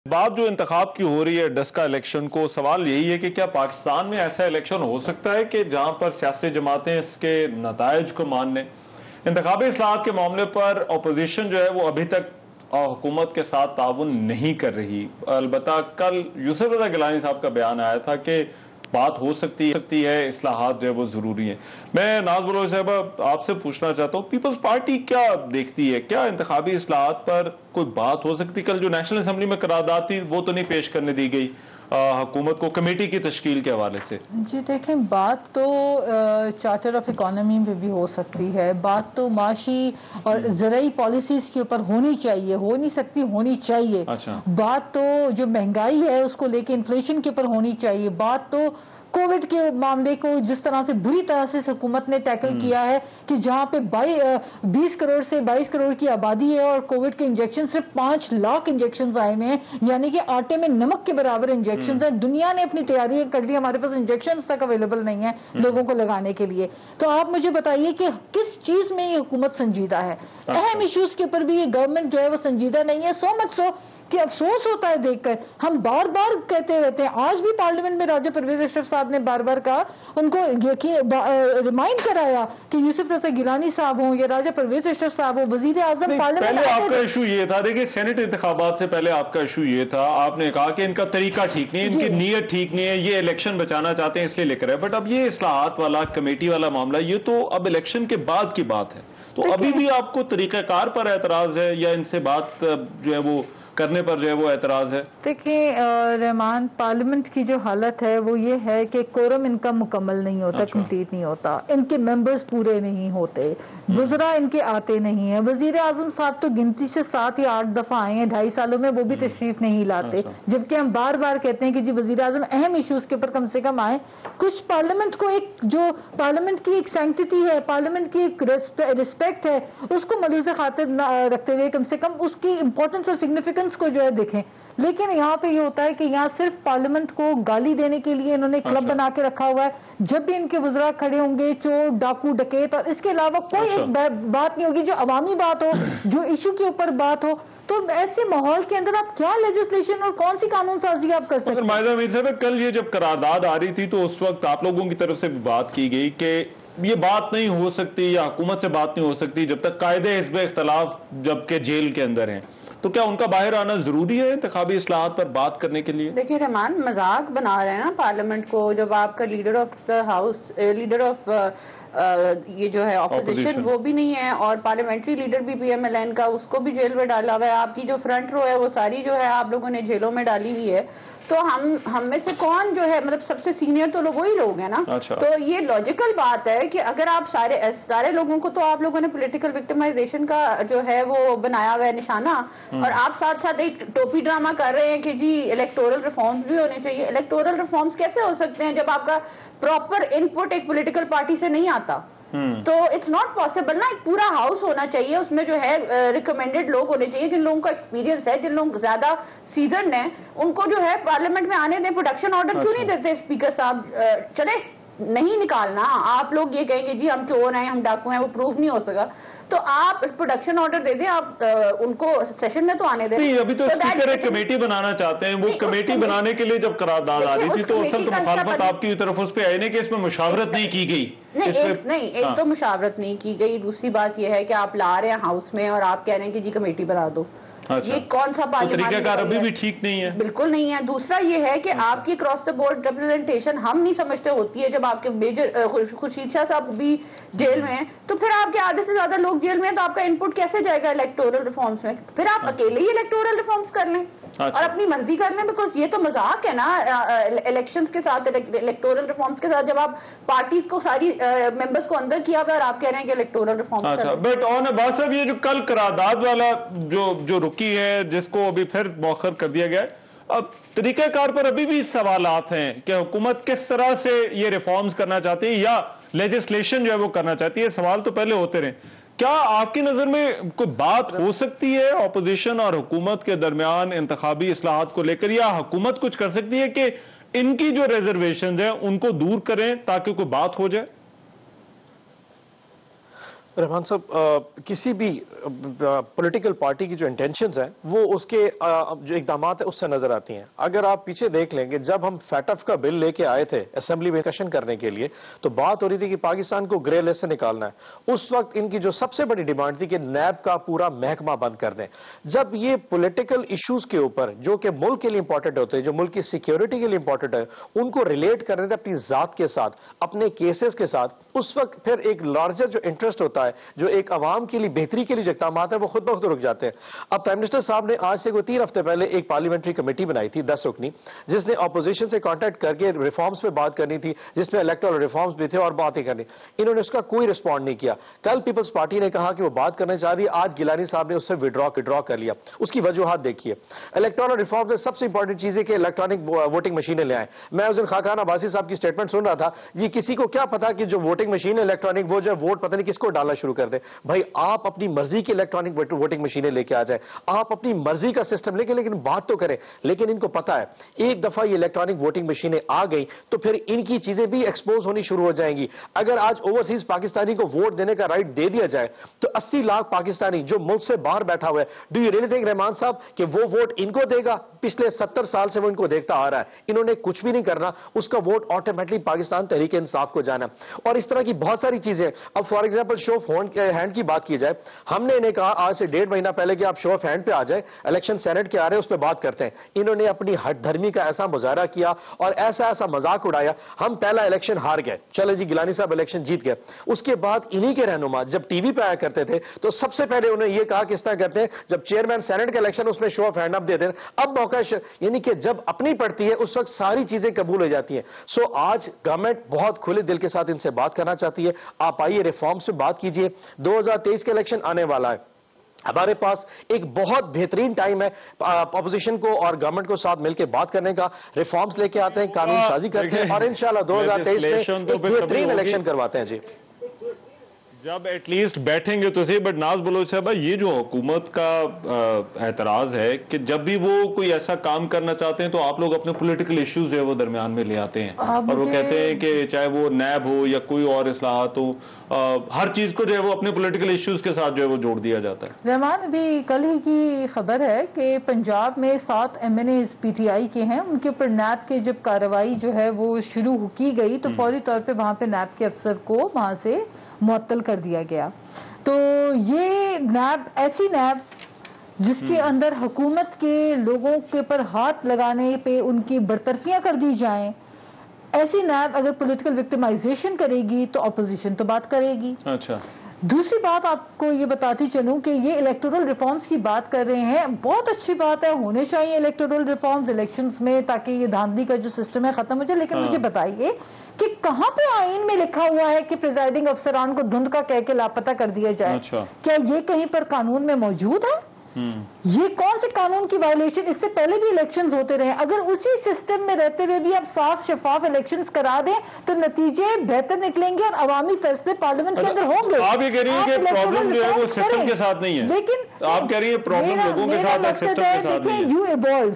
بات جو انتخاب کی ہو رہی ہے ڈسکا الیکشن کو، سوال یہی ہے کہ کیا پاکستان میں ایسا الیکشن ہو سکتا ہے کہ جہاں پر سیاسی جماعتیں اس کے نتائج کو مان لیں؟ انتخابی اصلاحات کے معاملے پر اپوزیشن جو ہے وہ ابھی تک حکومت کے ساتھ تعاون نہیں کر رہی. البتہ کل یوسف رضا گیلانی صاحب کا بیان آیا تھا کہ بات ہو سکتی ہے، اصلاحات جو ہے وہ ضروری ہیں. میں ناز بلوچ صاحب آپ سے پوچھنا چاہتا ہوں، پیپلز پارٹی کیا دیکھتی ہے؟ کیا انتخابی اصلاحات پر کوئی بات ہو سکتی؟ کل جو نیشنل اسمبلی میں قرارداد تھی وہ تو نہیں پیش کرنے دی گئی حکومت کو کمیٹی کی تشکیل کے حوالے سے. جی دیکھیں، بات تو چارٹر آف اکانومی پہ بھی ہو سکتی ہے، بات تو معاشی اور زرعی پالیسیز کے اوپر ہونی چاہیے، ہو نہیں سکتی، ہونی چاہیے. بات تو جو مہنگائی ہے اس کو لے کے انفلیشن کے اوپر ہونی چاہیے. بات تو کووڈ کے معاملے کو جس طرح سے بری طرح سے حکومت نے ٹیکل کیا ہے کہ جہاں پہ 20 کروڑ سے 22 کروڑ کی آبادی ہے اور کووڈ کے انجیکشن صرف 5 لاکھ انجیکشنز آئے ہوئے ہیں، یعنی کہ آٹے میں نمک کے برابر انجیکشنز ہیں. دنیا نے اپنی تیاری کر لی، ہمارے پاس انجیکشنز تک اویلیبل نہیں ہیں لوگوں کو لگانے کے لیے. تو آپ مجھے بتائیے کہ کس چیز میں یہ حکومت سنجیدہ ہے؟ اہم ایشوز کے اوپر بھی یہ گورنمنٹ جو ہے وہ سنجیدہ نہیں ہے. سو مچ سو کہ افسوس ہوتا ہے دیکھ کر. ہم بار بار کہتے رہتے ہیں، آج بھی پارلیمنٹ میں راجہ پرویز اشرف صاحب نے بار بار کہا، ان کو ریمائنڈ کرایا کہ یوسف رضا گیلانی صاحب ہوں یا راجہ پرویز اشرف صاحب ہوں، وزیر اعظم پارلیمنٹ. پہلے آپ کا ایشو یہ تھا، دیکھیں سینٹ انتخابات سے پہلے آپ کا ایشو یہ تھا، آپ نے کہا کہ ان کا طریقہ ٹھیک نہیں ہے، ان کی نیت ٹھیک نہیں ہے، یہ الیکشن بچانا چاہتے ہیں اس لیے لے کر ہے. بٹ اب یہ اصلاحات والا کمیٹی والا معاملہ یہ تو اب الیکشن کے بعد کی بات ہے. تو ابھی بھی آپ کو طریقہ کار پر اعتراض ہے یا ان سے بات جو ہے وہ کرنے پر جو ہے وہ اعتراض ہے؟ دیکھیں رحمان، پارلیمنٹ کی جو حالت ہے وہ یہ ہے کہ کورم ان کا مکمل نہیں ہوتا، کمپلیٹ نہیں ہوتا، ان کے ممبرز پورے نہیں ہوتے، وزراء ان کے آتے نہیں ہیں. وزیر اعظم صاحب تو گنتی سے 7 یا 8 دفعہ آئے ہیں 2.5 سالوں میں، وہ بھی تشریف نہیں لاتے. جبکہ ہم بار بار کہتے ہیں کہ جی وزیر اعظم اہم ایشوز کے اوپر کم سے کم آئیں. کچھ پارلیمنٹ کو ایک جو پارلیمنٹ کی ایک سینکٹیٹی ہے، پارلیمنٹ کی ایک ریسپیکٹ ہے، اس کو ملوث خاطر رکھتے ہوئے کم سے کم اس کی امپورٹنس اور سگنیفیکنس کو جو ہے دیکھیں. لیکن یہاں پہ یہ ہوتا ہے کہ یہاں صرف پارلیمنٹ کو گالی دینے کے لیے انہوں نے کلب بنا کے رکھا ہوا ہے. جب بھی ان کے وزراء کھڑے ہوں گے، چور ڈاکو ڈکیت، اور اس کے علاوہ کوئی ایک بات نہیں ہوگی جو عوامی بات ہو، جو ایشو کے اوپر بات ہو. تو ایسے ماحول کے اندر آپ کیا لیجسلیشن اور کون سی قانون سازی آپ کر سکتے ہیں؟ مائزہ امیر صاحب، کل یہ جب قرارداد آ رہی تھی تو اس وقت آپ لوگوں کی طرف سے بھی بات کی گئی کہ یہ بات نہیں ہو سکتی یا حکومت سے بات نہیں ہو سکتی جب تک قائد حزب اختلاف جبکہ جیل کے اندر ہیں. تو کیا ان کا باہر آنا ضروری ہے انتخابی اصلاحات پر بات کرنے کے لیے؟ دیکھیں رحمان، مذاق بنا رہے ہیں نا پارلیمنٹ کو. جب آپ کا leader of the house, leader of یہ جو ہے اپوزیشن وہ بھی نہیں ہے، اور پارلیمنٹری لیڈر بھی پی ایم ایل این کا، اس کو بھی جیل میں ڈالا ہوا ہے. آپ کی جو فرنٹ رو ہے وہ ساری جو ہے آپ لوگوں نے جیلوں میں ڈالی ہوئی ہے. تو ہم میں سے کون جو ہے مطلب سب سے سینئر تو وہی لوگ ہیں نا. تو یہ لاجیکل بات ہے کہ اگر آپ سارے لوگوں کو، تو آپ لوگوں نے پولیٹیکل وکٹمائزیشن کا جو ہے وہ بنایا ہوا ہے نشانہ، اور آپ ساتھ ساتھ ایک ٹوپی ڈرامہ کر رہے ہیں کہ جی الیکٹورل ریفارمز بھی ہونے چاہیے. الیکٹورل ریفارمز کیسے ہو سکتے ہیں جب آپ کا پراپر ان پٹ ایک پولیٹیکل پارٹی سے نہیں آتا؟ تو اٹس ناٹ پاسبل نا. ایک پورا ہاؤس ہونا چاہیے، اس میں جو ہے ریکمینڈڈ لوگ ہونے چاہیے جن لوگوں کا ایکسپیرینس ہے، جن لوگ زیادہ سیزنڈ ہیں. ان کو جو ہے پارلیمنٹ میں آنے دیں. پروڈکشن آرڈر کیوں نہیں دیتے اسپیکر صاحب؟ چلے نہیں نکالنا، آپ لوگ یہ کہیں گے جی ہم چور ہیں، ہم ڈاکو ہیں، وہ پروف نہیں ہو سکا، تو آپ پروڈکشن آرڈر دے دیں، آپ ان کو سیشن میں تو آنے دیں. نہیں، ابھی تو اسپیکر ایک کمیٹی بنانا چاہتے ہیں. وہ کمیٹی بنانے کے لیے جب قرارداد آ رہی تھی تو اصل تو مخالفت آپ کی طرف اس پہ آئی نہیں کہ اس میں مشاورت نہیں کی گئی. نہیں، ایک تو مشاورت نہیں کی گئی، دوسری بات یہ ہے کہ آپ لا رہے ہیں ہاؤس میں اور آپ کہہ رہے ہیں کہ جی کمیٹی بنا دو. یہ کون سا طریقہ کار ابھی بھی ٹھیک نہیں ہے؟ بالکل نہیں ہے. دوسرا یہ ہے کہ آپ کی اکراس دا بورڈ ریپرزنٹیشن ہم نہیں سمجھتے ہوتی ہے. جب آپ کے میجر خورشید شاہ صاحب بھی جیل میں ہیں تو پھر آپ کے آدھے سے زیادہ لوگ جیل میں ہیں، تو آپ کا ان پٹ کیسے جائے گا الیکٹورل ریفارمز میں؟ پھر آپ اکیلے ہی الیکٹورل ریفارمز کر لیں اور اپنی مرضی کر لیں. بیکاز یہ تو مذاق ہے نا الیکشنز کے ساتھ، الیکٹورل ریفارمز کے ساتھ. جب آپ پارٹیز کو ساری ممبرز کو اندر کیا ہوا اور آپ کہہ رہے ہیں کہ الیکٹورل ریفارمز کر لیں. بٹ آن عباس صاحب، یہ جو کل قرارداد والا جو رکی ہے جس کو ابھی پھر مؤخر کر دیا گیا ہے، اب طریقہ کار پر ابھی بھی سوالات ہیں کہ حکومت کس طرح سے یہ ریفارمز کرنا چاہتی ہے یا لیجسلیشن جو ہے وہ کرنا چاہتی ہے. سوال تو پہلے ہوتے رہے. کیا آپ کی نظر میں کوئی بات ہو سکتی ہے اپوزیشن اور حکومت کے درمیان انتخابی اصلاحات کو لے کر، یا حکومت کچھ کر سکتی ہے کہ ان کی جو ریزرویشنز ہیں ان کو دور کریں تاکہ کوئی بات ہو جائے؟ رحمان صاحب کسی بھی پولیٹیکل پارٹی کی جو انٹینشنز ہیں وہ اس کے جو اقدامات ہیں اس سے نظر آتی ہیں. اگر آپ پیچھے دیکھ لیں گے جب ہم فیٹف کا بل لے کے آئے تھے اسمبلی میں ڈسکشن کرنے کے لیے تو بات ہو رہی تھی کہ پاکستان کو گرے لسٹ سے نکالنا ہے. اس وقت ان کی جو سب سے بڑی ڈیمانڈ تھی کہ نیب کا پورا محکمہ بند کر دیں. جب یہ پولیٹیکل ایشوز کے اوپر جو کہ ملک کے لیے امپورٹنٹ ہوتے ہیں, جو ملک کی سیکیورٹی کے لیے امپورٹنٹ ہے, ان کو ریلیٹ کر رہے تھے اپنی ذات کے ساتھ, اپنے کیسز کے ساتھ, اس وقت پھر ایک لارجر جو انٹرسٹ ہوتا ہے جو ایک عوام کے لیے بہتری کے لیے جو اقدامات ہیں وہ خود بخود رک جاتے ہیں. اب پرائم منسٹر صاحب نے آج سے کوئی 3 ہفتے پہلے ایک پارلیمنٹری کمیٹی بنائی تھی 10 رکنی, جس نے اپوزیشن سے کانٹیکٹ کر کے ریفارمز پہ بات کرنی تھی, جس میں الیکٹرل ریفارمز بھی تھے اور باتیں کرنی. انہوں نے اس کا کوئی رسپونڈ نہیں کیا. کل پیپلز پارٹی نے کہا کہ وہ بات کرنا چاہ رہی ہے, آج گیلانی صاحب نے اس سے وڈرا کر لیا. اس کی وجوہات دیکھیے. الیکٹرل ریفارمز میں سب سے امپورٹنٹ چیز ہے کہ الیکٹرانک ووٹنگ مشینیں لے آئیں. میں اس دن خاقان عباسی صاحب کی سٹیٹمنٹ سن رہا تھا, یہ کسی کو کیا پتا کہ جو ووٹنگ مشین ہے الیکٹرانک وہ جو ووٹ پتہ نہیں کس کو ڈالنا شروع کر دے. بھائی آپ اپنی مرضی کی الیکٹرانک ووٹنگ مشینیں لے کے آ جائیں, آپ اپنی مرضی کا سسٹم لے کے, لیکن بات تو کریں. لیکن ان کو پتا ہے ایک دفعہ یہ الیکٹرانک ووٹنگ مشینیں آ گئی تو پھر ان کی چیزیں بھی ایکسپوز ہونی شروع ہو جائیں گی. اگر آج اوورسیز پاکستانی کو ووٹ دینے کا رائٹ دے دیا جائے تو 80 لاکھ پاکستانی جو ملک سے باہر بیٹھا ہوا ہے, ڈو یو ریئلی تھنک رحمان صاحب کہ وہ ووٹ ان کو دے گا؟ پچھلے 70 سال سے وہ ان کو دیکھتا آ رہا ہے, انہوں نے کچھ بھی نہیں کرنا, اس کا ووٹ آٹومیٹلی پاکستان تحریک انصاف کو جانا. اور اس طرح کی بہت ساری چیزیں. اب for example show of hand کی بات کی جائے, ہم نے انہیں کہا آج سے 1.5 مہینہ پہلے کہ آپ شو آف ہینڈ پہ آ جائیں, الیکشن سینٹ کے آ رہے ہیں اس پہ بات کرتے ہیں. انہوں نے اپنی ہٹ دھرمی کا ایسا مظاہرہ کیا اور ایسا مذاق اڑایا, ہم پہلا الیکشن ہار گئے, چلے جی گیلانی صاحب الیکشن جیت گئے. اس کے بعد انہی کے رہنما جب ٹی وی پہ آیا کرتے تھے تو سب سے پہلے انہوں نے یہ کہا کس طرح کرتے ہیں جب چیئرمین سینٹ کا الیکشن اس میں شو آف ہینڈ اپ دے دیں. اب موقع یعنی کہ جب اپنی پڑتی ہے اس وقت ساری چیزیں قبول ہو جاتی ہیں. سو آج گورنمنٹ بہت کھلے دل کے ساتھ ان سے بات کرنا چاہتی ہے. آپ آئیے ریفارمز سے بات کیجئے. 2023 کا الیکشن آنے والا ہے, ہمارے پاس ایک بہت بہترین ٹائم ہے اپوزیشن کو اور گورنمنٹ کو ساتھ مل کے بات کرنے کا. ریفارمز لے کے آتے ہیں, قانون سازی کرتے ہیں اور انشاءاللہ 2023 میں ایک بہترین الیکشن کرواتے ہیں. جی جب ایٹ لیسٹ بیٹھیں گے تو صحیح. بٹ ناز بلوچ صاحبہ, یہ جو حکومت کا اعتراض ہے کہ جب بھی وہ کوئی ایسا کام کرنا چاہتے ہیں تو آپ لوگ اپنے پولیٹیکل ایشوز جو ہے وہ درمیان میں لے آتے ہیں اور وہ کہتے ہیں کہ چاہے وہ نیب ہو یا کوئی اور اصلاحات ہو, ہر چیز کو جو ہے وہ اپنے پولیٹیکل ایشوز کے ساتھ جو ہے وہ جوڑ دیا جاتا ہے. رحمان, ابھی کل ہی کی خبر ہے کہ پنجاب میں 7 MNAs PTI کے ہیں, ان کے اوپر نیب کے جب کارروائی جو ہے وہ شروع کی گئی تو فوری طور پہ وہاں پہ نیب کے افسر کو وہاں سے معطل کر دیا گیا. تو یہ نیب ایسی نیب جس کے اندر حکومت کے لوگوں کے پر ہاتھ لگانے پہ ان کی برطرفیاں کر دی جائیں, ایسی نیب اگر پولیٹیکل وکٹمائزیشن کرے گی تو اپوزیشن تو بات کرے گی. اچھا, دوسری بات آپ کو یہ بتاتی چلوں کہ یہ الیکٹورل ریفارمز کی بات کر رہے ہیں, بہت اچھی بات ہے, ہونے چاہیے الیکٹورل ریفارمز الیکشنز میں تاکہ یہ دھاندلی کا جو سسٹم ہے ختم ہو جائے. لیکن مجھے بتائیے کہ کہاں پہ آئین میں لکھا ہوا ہے کہ پریزائڈنگ افسران کو دھند کا کہہ کے لاپتہ کر دیا جائے؟ کیا یہ کہیں پر قانون میں موجود ہے؟ یہ کون سے قانون کی وائلیشن؟ اس سے پہلے بھی الیکشنز ہوتے رہے. اگر اسی سسٹم میں رہتے ہوئے بھی آپ صاف شفاف الیکشنز کرا دیں تو نتیجے بہتر نکلیں گے اور عوامی فیصلے پارلیمنٹ کے اندر ہوں گے. آپ یہ کہہ رہی ہیں کہ پرابلم جو ہے وہ سسٹم کے ساتھ نہیں ہے, لیکن آپ کہہ رہی ہیں پرابلم لوگوں کے ساتھ ہے, سسٹم کے ساتھ نہیں ہے. یو ایوالو,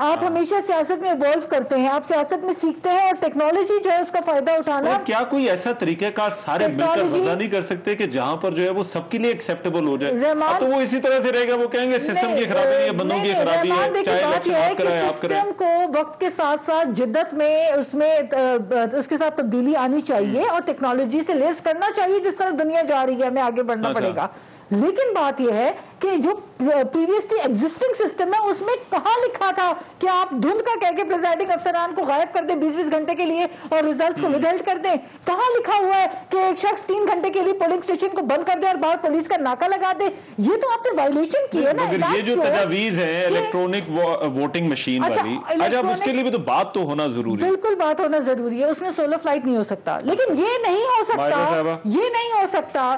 آپ ہمیشہ سیاست میں ایوالو کرتے ہیں, آپ سیاست میں سیکھتے ہیں اور ٹیکنالوجی جو ہے اس کا فائدہ اٹھانا. کیا کوئی ایسا طریقہ کار سارے مل کر وضع نہیں کر سکتے کہ جہاں پر جو ہے وہ سب کے لیے ایکسیپٹیبل ہو جائے؟ تو وہ اسی طرح سے رہے گا, وہ کہیں گے سسٹم کی خرابی نہیں ہے, بندوں کی خرابی ہے, چاہے الیکشن آپ کرائیں آپ کریں. سسٹم کو وقت کے ساتھ ساتھ جدت میں اس کے ساتھ تبدیلی آنی چاہیے اور ٹیکنالوجی سے لیس کرنا چاہیے. جس طرح دنیا جا رہی ہے ہمیں آگے بڑھنا پڑے گا. لیکن بات یہ ہے کہ جو پریویسلی ایگزسٹنگ سسٹم ہے اس میں کہاں لکھا تھا کہ آپ دھند کا کہہ کے پریزائڈنگ افسران کو غائب کر دیں 20-20 گھنٹے کے لیے اور ریزلٹس کو ودہیلڈ کر دیں؟ کہاں لکھا ہوا ہے کہ ایک شخص 3 گھنٹے کے لیے پولنگ اسٹیشن کو بند کر دے اور باہر پولیس کا ناکہ لگا دے؟ یہ تو آپ نے وائلیشن کی ہے نا. یہ جو تجاویز ہے الیکٹرانک ووٹنگ مشین والی, اچھا اس کے لیے بھی تو بات تو ہونا ضروری ہے. بالکل بات ہونا ضروری ہے, اس میں سولو فلائٹ نہیں ہو سکتا. لیکن یہ نہیں ہو سکتا